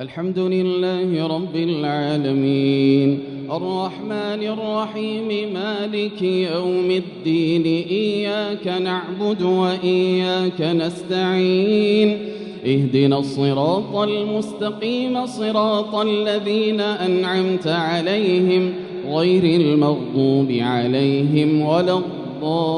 الحمد لله رب العالمين الرحمن الرحيم مالك يوم الدين إياك نعبد وإياك نستعين اهدنا الصراط المستقيم صراط الذين أنعمت عليهم غير المغضوب عليهم ولا الضالين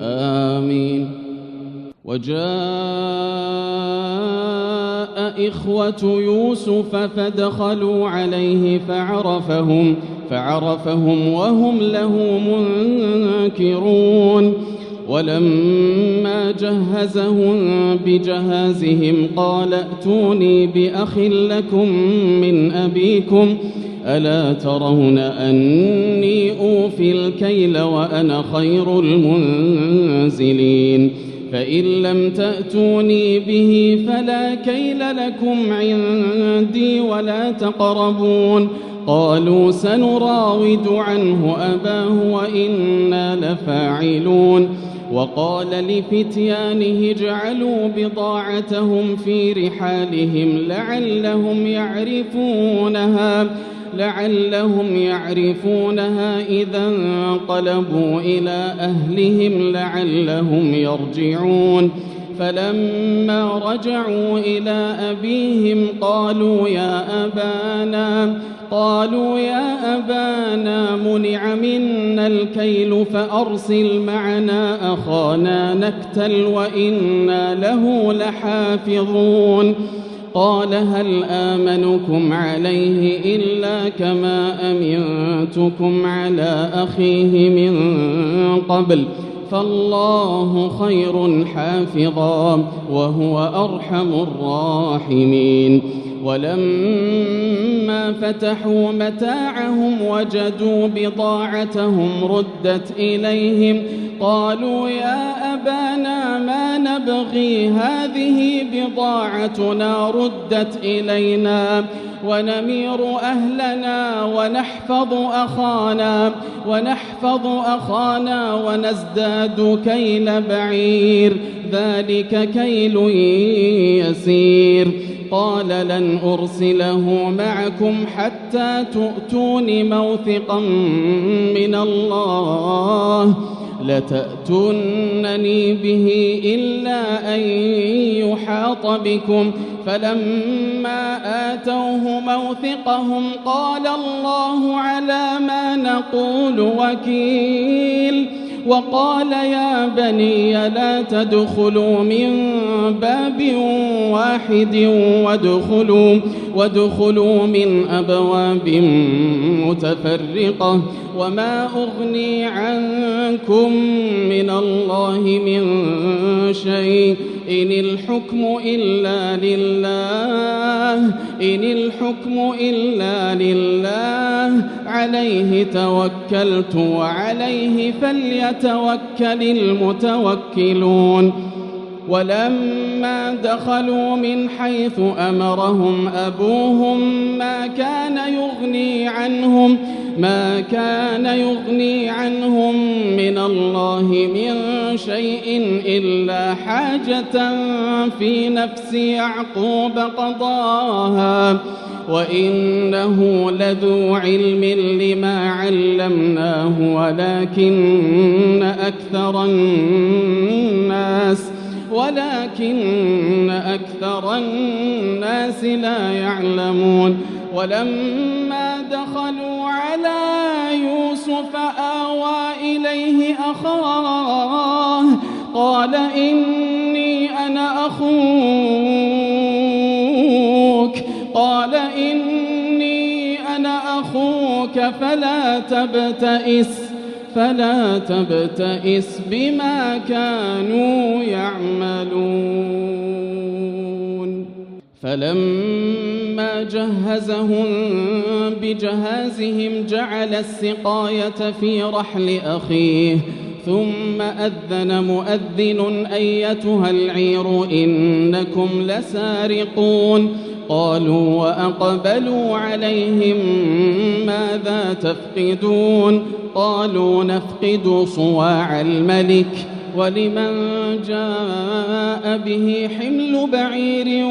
آمين. وجاء إخوة يوسف فدخلوا عليه فعرفهم وهم له منكرون. ولما جهزهم بجهازهم قال ائتوني بأخ لكم من أبيكم ألا ترون أني أوفي الكيل وأنا خير المنزلين فإن لم تأتوني به فلا كيل لكم عندي ولا تقربون. قالوا سنراود عنه أباه وإنا لفاعلون. وقال لفتيانه اجعلوا بضاعتهم في رحالهم لعلهم يعرفونها إذا انقلبوا إلى أهلهم لعلهم يرجعون. فلما رجعوا إلى أبيهم قالوا يا أبانا منع منا الكيل فأرسل معنا أخانا نكتل وإنا له لحافظون. قال هل آمنكم عليه إلا كما أمنتكم على أخيه من قبل فالله خير حافظا وهو أرحم الراحمين. ولما فتحوا متاعهم وجدوا بضاعتهم ردت إليهم قالوا يا أبانا ما نبغي هذه بضاعتنا ردت إلينا ونمير أهلنا ونحفظ أخانا ونزداد كيل بعير ذلك كيل يسير. قال لن أرسله معكم حتى تؤتون موثقا من الله لتأتونني به إلا أن يحاط بكم. فلما آتوه موثقهم قال الله على ما نقول وكيل. وقال يا بني لا تدخلوا من باب واحد وادخلوا من أبواب متفرقة وما أغني عنكم من الله من شيء إن الحكم إلا لله عليه توكلت وعليه فليتوكل المتوكلون. ولما دخلوا من حيث أمرهم أبوهم ما كان يغني عنهم من الله من شيء إلا حاجة في نفس يعقوب قضاها وإنه لذو علم لما علمناه ولكن أكثر الناس لا يعلمون. ولما دخلوا على يوسف آوى إليه أخاه قال إني أنا أخوك فلا تبتئس بما كانوا يعملون. فلما جهزهم بجهازهم جعل السقاية في رحل أخيه ثم أذن مؤذن أيتها العير إنكم لسارقون. قالوا وأقبلوا عليهم ماذا تفقدون؟ قالوا نفقد صواع الملك ولمن جاء به حمل بعير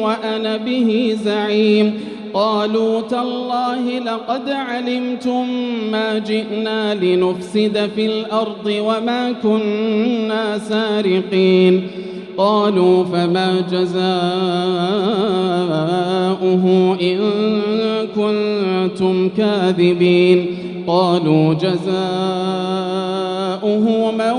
وأنا به زعيم قالوا تالله لقد علمتم ما جئنا لنفسد في الأرض وما كنا سارقين قالوا فما جزاؤه إن كنتم كاذبين قالوا جزاؤه من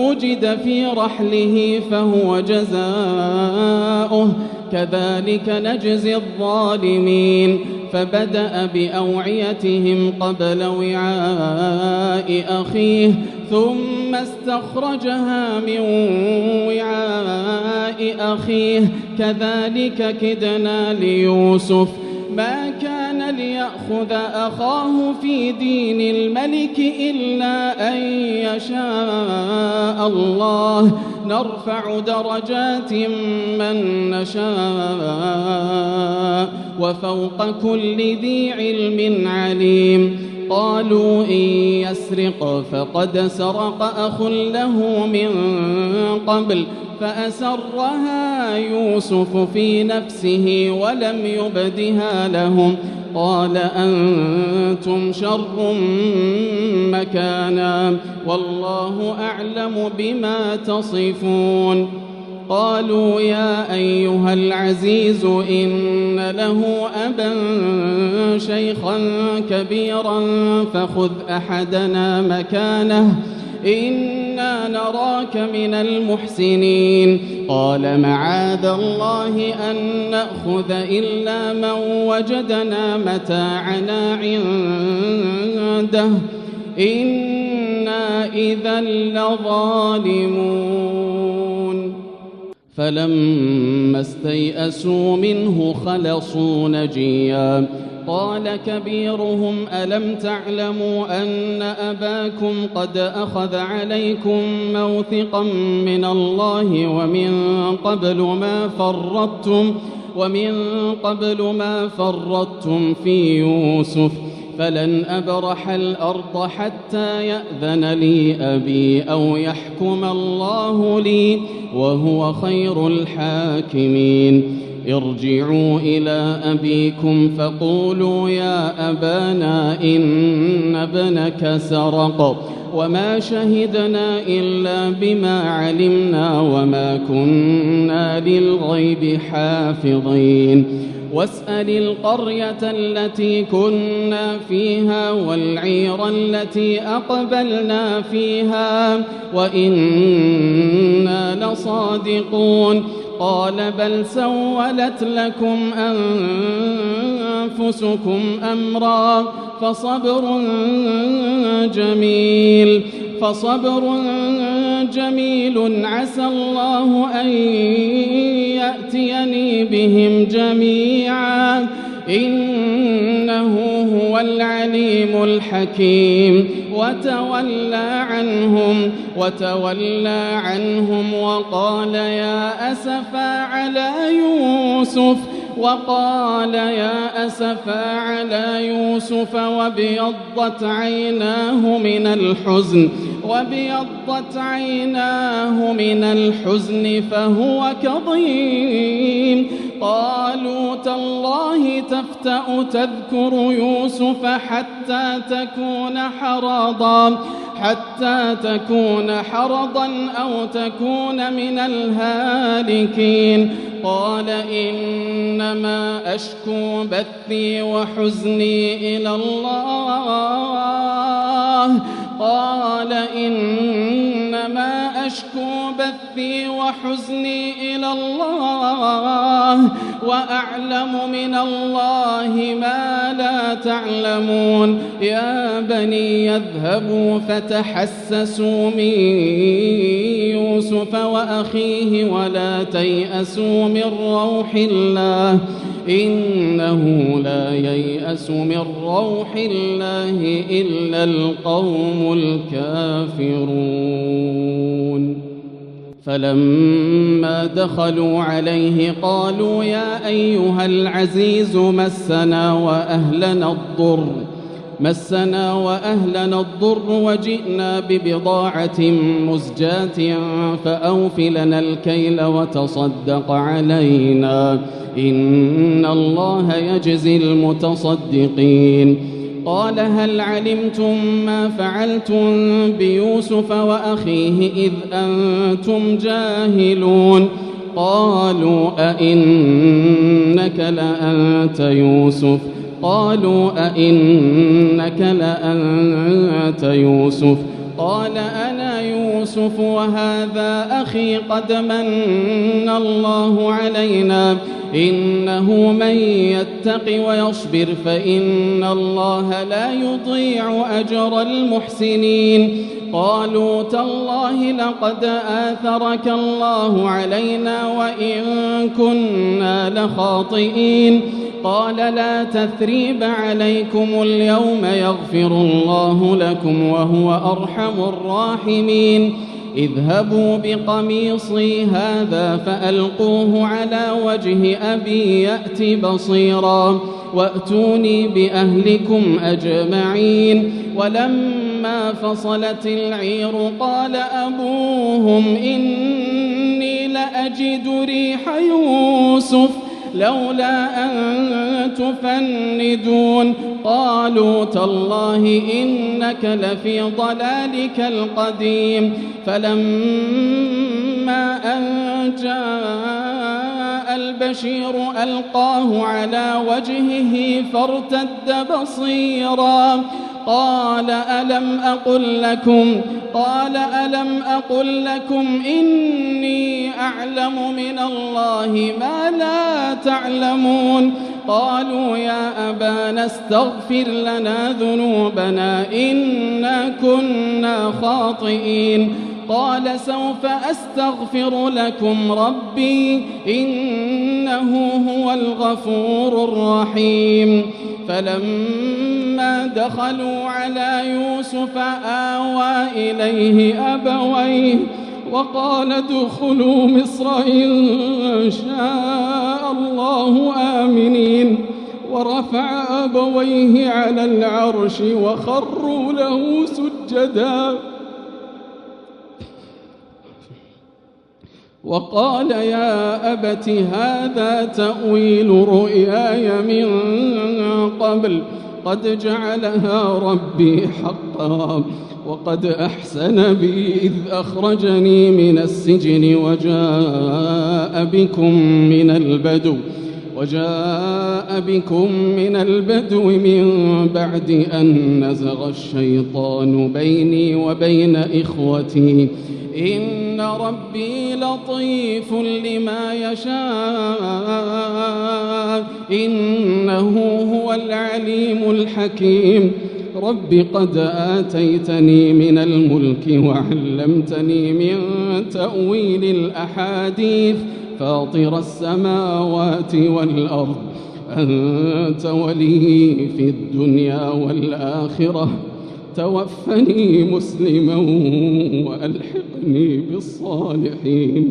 وجد في رحله فهو جزاؤه كذلك نجزي الظالمين فبدأ بأوعيتهم قبل وعاء أخيه ثم استخرجها من وعاء أخيه كذلك كدنا ليوسف ما كان ليأخذ أخاه في دين الملك إلا أن يشاء الله نرفع درجات من نشاء وفوق كل ذي علم عليم قالوا إن يسرق فقد سرق أخ له من قبل فأسرها يوسف في نفسه ولم يبدها لهم قال أنتم شر مكانا والله أعلم بما تصفون قالوا يا أيها العزيز إن له أبا شيخا كبيرا فخذ أحدنا مكانه إنا نراك من المحسنين قال معاذ الله أن نأخذ إلا من وجدنا متاعنا عنده إنا إذا لظالمون فلما استيئسوا منه خلصوا نجيا قال كبيرهم ألم تعلموا أن أباكم قد أخذ عليكم موثقا من الله ومن قبل ما فرطتم في يوسف فلن أبرح الأرض حتى يأذن لي أبي أو يحكم الله لي وهو خير الحاكمين ارجعوا إلى أبيكم فقولوا يا أبانا إن ابنك سرق وما شهدنا إلا بما علمنا وما كنا للغيب حافظين واسأل القرية التي كنا فيها والعير التي أقبلنا فيها وإنا لصادقون قال بل سولت لكم أنفسكم أمرا فصبر جميل عسى الله أن يأتيني بهم جميعا إنه هو العليم الحكيم وتولى عنهم وقال يا أسفا على يوسف وابيضت عيناه من الحزن فهو كظيم قالوا تالله تفتأ تذكر يوسف حتى تكون حرضا أو تكون من الهالكين قال إنما أشكو بثي وحزني إلى الله وأعلم من الله ما لا تعلمون يا بني يذهبوا فتحسسوا من يوسف وأخيه ولا تيأسوا من روح الله إنه لا ييأس من روح الله إلا القوم الكافرون فلما دخلوا عليه قالوا يا أيها العزيز مسنا وأهلنا الضر مسنا وأهلنا الضر وجئنا ببضاعة مزجاة فأوف لنا الكيل وتصدق علينا إن الله يجزي المتصدقين. قال هل علمتم ما فعلتم بيوسف وأخيه إذ أنتم جاهلون؟ قالوا أئنك لأنت يوسف قال أنا يوسف وهذا أخي قد من الله علينا إنه من يتق ويصبر فإن الله لا يضيع أجر المحسنين. قالوا تالله لقد آثرك الله علينا وإن كنا لخاطئين. قال لا تثريب عليكم اليوم يغفر الله لكم وهو أرحم الراحمين. اذهبوا بقميصي هذا فألقوه على وجه أبي يأت بصيرا وأتوني بأهلكم أجمعين. ولما فصلت العير قال أبوهم إني لأجد ريح يوسف لولا أن تفندون. قالوا تالله إنك لفي ضلالك القديم. فلما أن جاء البشير ألقاه على وجهه فارتد بصيرا قال ألم أقل لكم إني أعلم من الله ما لا تعلمون. قالوا يا أبانا استغفر لنا ذنوبنا إنا كنا خاطئين. قال سوف أستغفر لكم ربي إنه هو الغفور الرحيم. فلما دخلوا على يوسف آوى إليه أبويه وقال ادخلوا مصر إن شاء الله آمنين. ورفع أبويه على العرش وخروا له سجدا وقال يا أبت هذا تأويل رؤياي من قبل قد جعلها ربي حقا وقد أحسن بي إذ أخرجني من السجن وجاء بكم من البدو من بعد أن نزغ الشيطان بيني وبين إخوتي إن ربي لطيف لما يشاء إنه هو العليم الحكيم. رب قد آتيتني من الملك وعلمتني من تأويل الأحاديث فاطر السماوات والأرض أنت ولي في الدنيا والآخرة توفني مسلما وألحقني بالصالحين.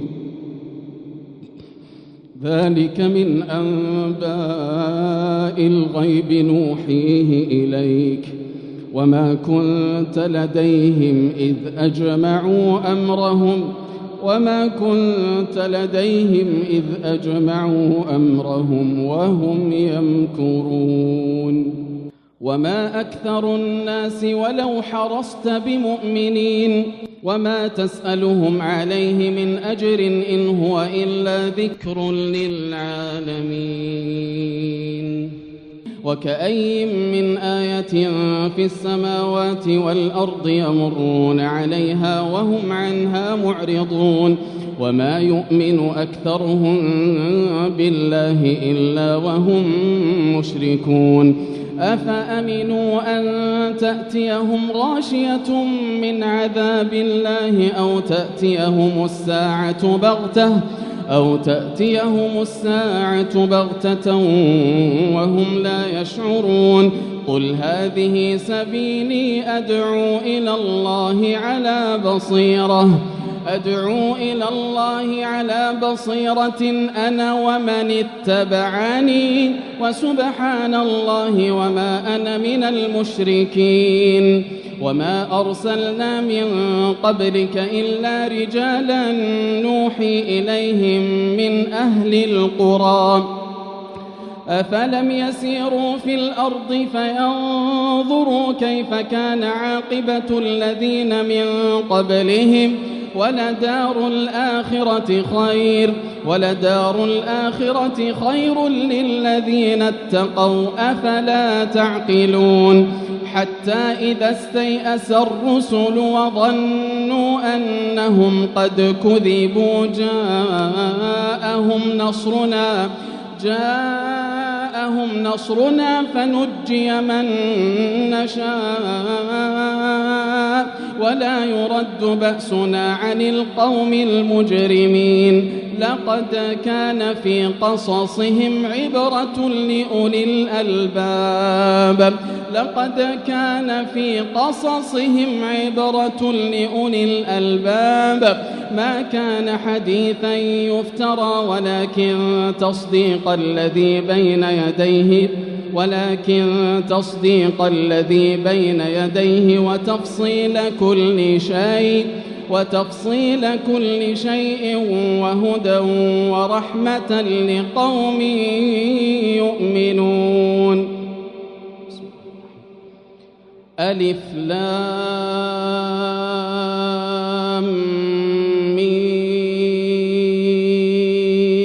ذلك من أنباء الغيب نوحيه إليك وما كنت لديهم إذ أجمعوا أمرهم وهم يمكرون. وما أكثر الناس ولو حرصت بمؤمنين وما تسألهم عليه من أجر إن هو إلا ذكر للعالمين. وكأي من آية في السماوات والأرض يمرون عليها وهم عنها معرضون وما يؤمن أكثرهم بالله إلا وهم مشركون. أفأمنوا أن تأتيهم غاشية من عذاب الله أو تأتيهم الساعة بغتة وهم لا يشعرون. قل هذه سبيلي أدعو إلى الله على بصيرة أدعو إلى الله على بصيرة أنا ومن اتبعني وسبحان الله وما أنا من المشركين وما أرسلنا من قبلك إلا رجالا نوحي إليهم من أهل القرى أفلم يسيروا في الأرض فينظروا كيف كان عاقبة الذين من قبلهم ولدار الآخرة خير للذين اتقوا أفلا تعقلون حتى إذا استيأس الرسل وظنوا أنهم قد كذبوا جاءهم نصرنا فنجي من نشاء ولا يرد بأسنا عن القوم المجرمين لقد كان في قصصهم عبرة لأولي الألباب ما كان حديثا يفترى ولكن تصديق الذي بين يديه وتفصيل كل شيء وهدى ورحمة لقوم يؤمنون. ألف لام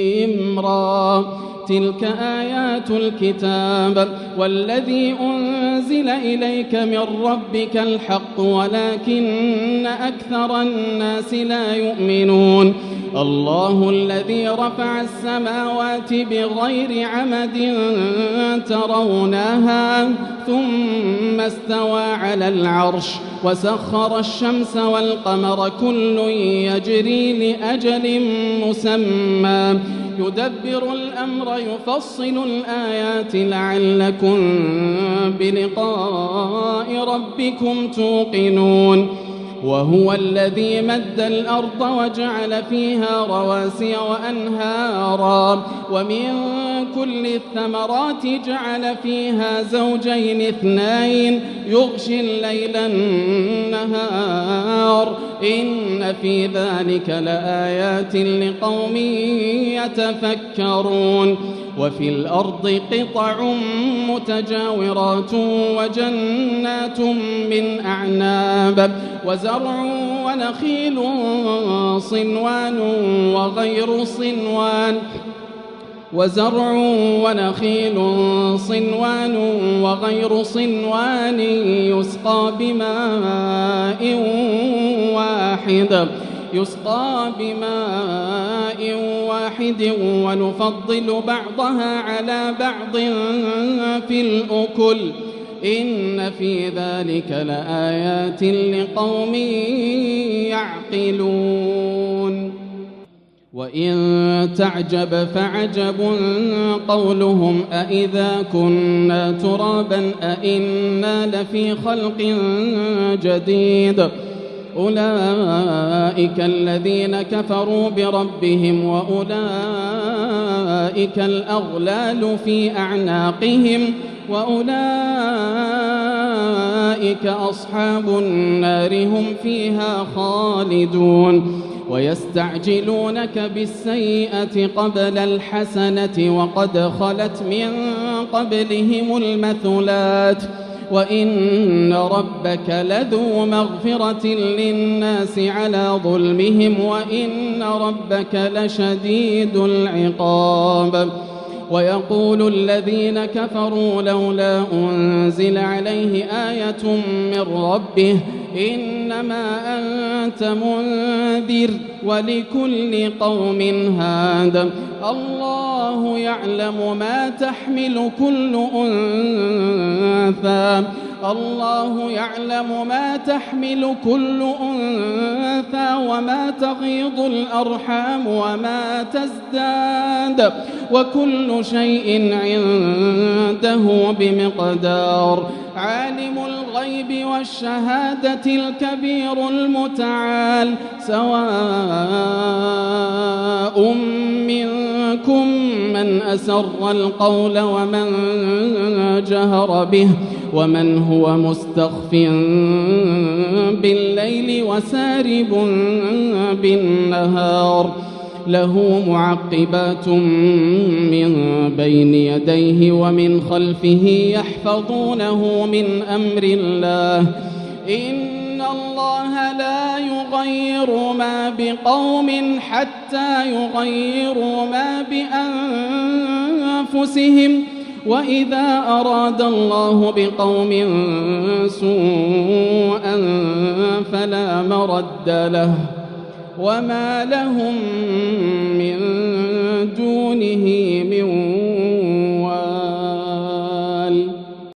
ميم را تلك آيات الكتاب والذي أنزل إليك من ربك الحق ولكن أكثر الناس لا يؤمنون. الله الذي رفع السماوات بغير عمد ترونها ثم استوى على العرش وسخر الشمس والقمر كل يجري لأجل مسمى يدبر الأمر يفصل الآيات لعلكم بلقاء ربكم توقنون. وهو الذي مد الأرض وجعل فيها رواسي وأنهارا ومن كل الثمرات جعل فيها زوجين اثنين يغشي الليل النهار إن في ذلك لآيات لقوم يتفكرون. وفي الأرض قطع متجاورات وجنات من أعناب وزرع ونخيل صنوان وغير صنوان يسقى بماء واحد ونفضل بعضها على بعض في الأكل إن في ذلك لآيات لقوم يعقلون. وإن تعجب فعجب قولهم أإذا كنا ترابا أإنا لفي خلق جديد أولئك الذين كفروا بربهم وأولئك الأغلال في أعناقهم وأولئك أصحاب النار هم فيها خالدون. ويستعجلونك بالسيئة قبل الحسنة وقد خلت من قبلهم المثلات وإن ربك لذو مغفرة للناس على ظلمهم وإن ربك لشديد العقاب. ويقول الذين كفروا لولا أنزل عليه آية من ربه إنما أنت منذر ولكل قوم هاد الله يعلم ما تحمل كل أنثى وما تغيض الأرحام وما تزداد وكل شيء عنده بمقدار. عالم الغيب الغيب والشهادة الكبير المتعال سواء منكم من أسر القول ومن جهر به ومن هو مستخف بالليل وسارب بالنهار له معقبات من بين يديه ومن خلفه يحفظونه من أمر الله إن الله لا يغير ما بقوم حتى يغيروا ما بأنفسهم وإذا أراد الله بقوم سوءا فلا مرد له وما لهم من دونه من